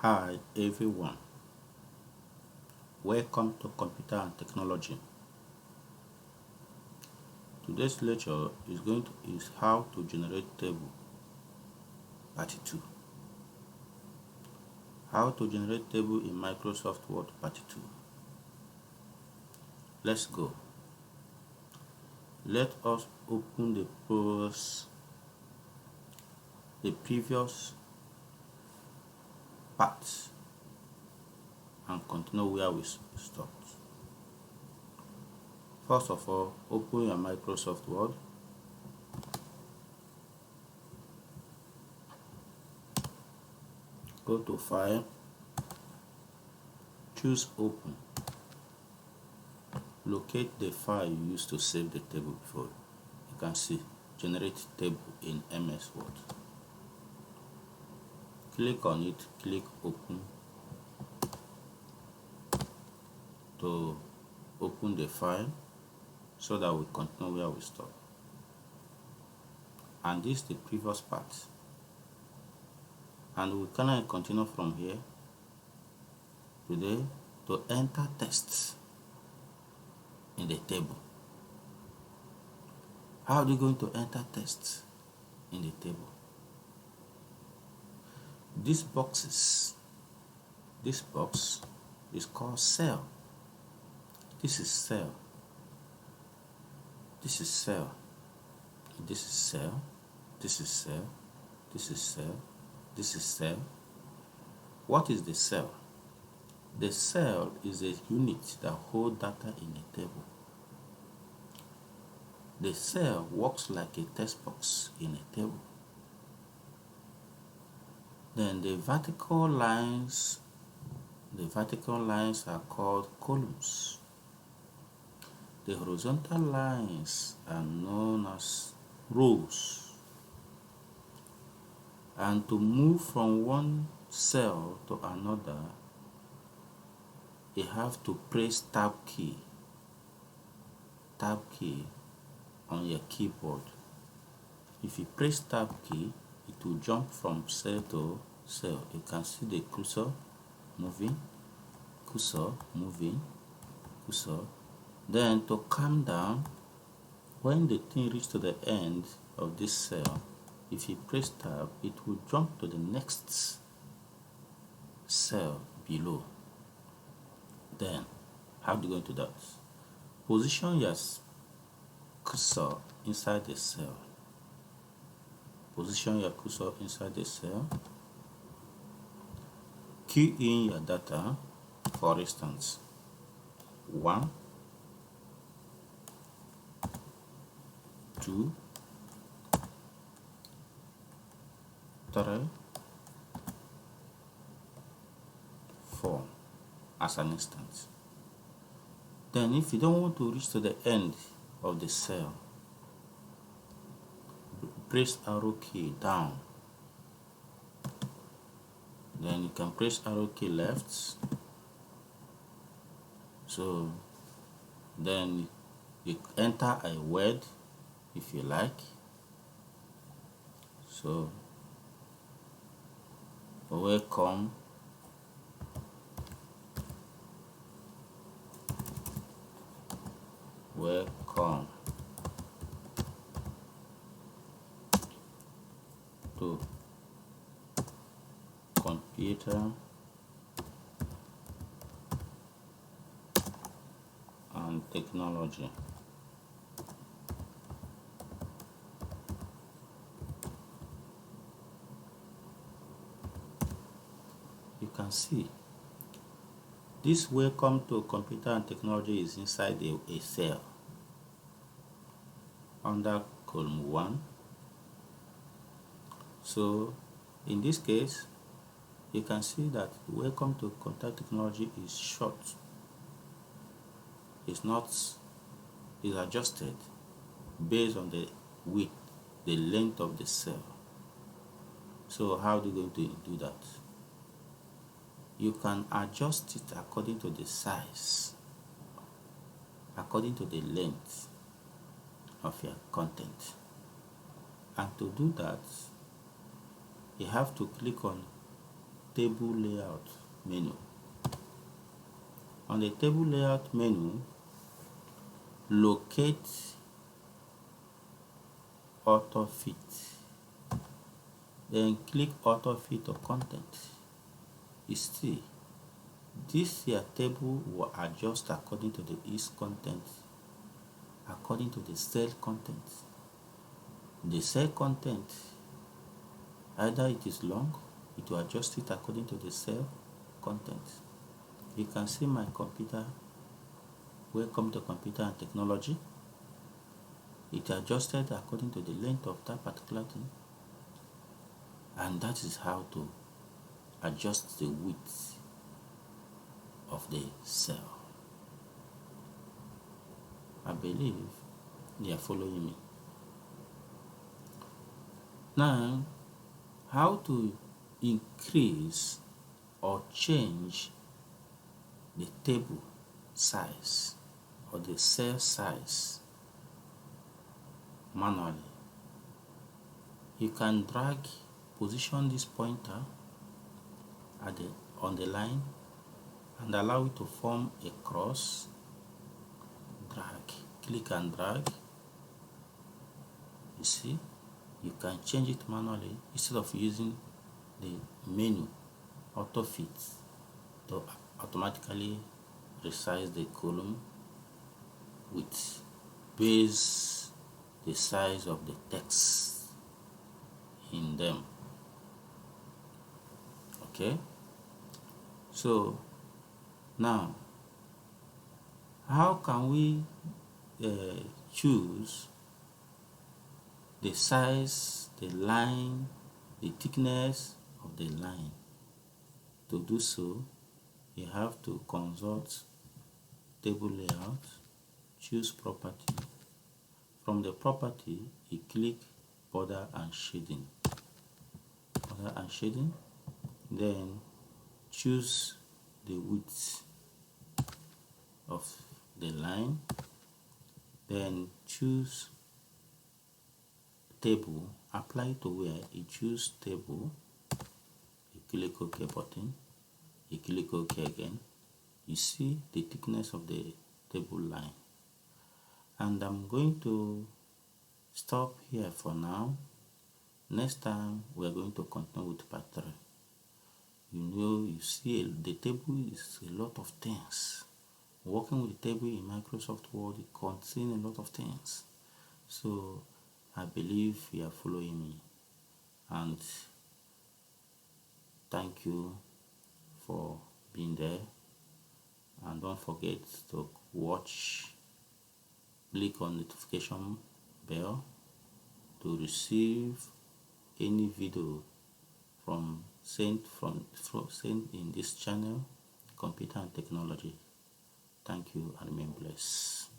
Hi everyone, welcome to Computer and Technology. Today's lecture is how to generate table part 2. How to generate table in Microsoft Word part 2. Let's go. Let us open the previous part and continue where we stopped. First of all, open your Microsoft Word. Go to File, choose Open. Locate the file you used to save the table before. You can see Generate Table in MS Word. Click on it, click Open to open the file so that we continue where we stop. And this is the previous part. And we can continue from here today to enter tests in the table. How are you going to enter tests in the table? This box is called cell. This is cell. This is cell. This is cell. This is cell. This is cell. This is cell. What is the cell? The cell is a unit that holds data in a table. The cell works like a text box in a table. Then the vertical lines are called columns. The horizontal lines are known as rows. And to move from one cell to another, you have to press Tab key on your keyboard. If you press Tab key, it will jump from cell to cell. You can see the cursor moving. Then to come down, when the thing reaches to the end of this cell, if you press Tab, it will jump to the next cell below. Then, how do you go into that? Position your cursor inside the cell. Position your cursor inside the cell. Key in your data, for instance, 1, 2, 3, 4 as an instance. Then if you don't want to reach to the end of the cell, press arrow key down. Then you can press arrow key left. So then you enter a word if you like. So welcome to Computer and Technology. You can see this welcome to Computer and Technology is inside a cell under column 1. So in this case, you can see that welcome to Computer Technology is short. It's adjusted based on the width, the length of the cell. So how are you going to do that? You can adjust it according to the size, according to the length of your content. And to do that, you have to click on table layout menu. On the table layout menu, locate auto fit, then click auto fit to content. You see, this here table will adjust according to the is content, according to the cell content. The cell content, either it is long, it will adjust it according to the cell content. You can see my computer. Welcome to Computer and Technology. It adjusted according to the length of that particular thing, and that is how to adjust the width of the cell. I believe they are following me. Now, how to increase or change the table size or the cell size manually. You can drag, position this pointer on the line and allow it to form a cross. Drag, click and drag. You see, you can change it manually instead of using the menu auto fit to automatically resize the column with base the size of the text in them. Okay, so now how can we choose the size, the line, the thickness of the line? To do so, you have to consult table layout, choose property. From the property, you click border and shading. Border and shading, then choose the width of the line, then choose table, apply to where you choose table, you click OK button, you click OK again. You see the thickness of the table line. And I'm going to stop here for now. Next time we are going to continue with part 3. You see the table is a lot of things. Working with the table in Microsoft Word, it contains a lot of things. So I believe you are following me, and thank you for being there. And don't forget to click on notification bell to receive any video sent in this channel, Computer and Technology. Thank you and remain blessed.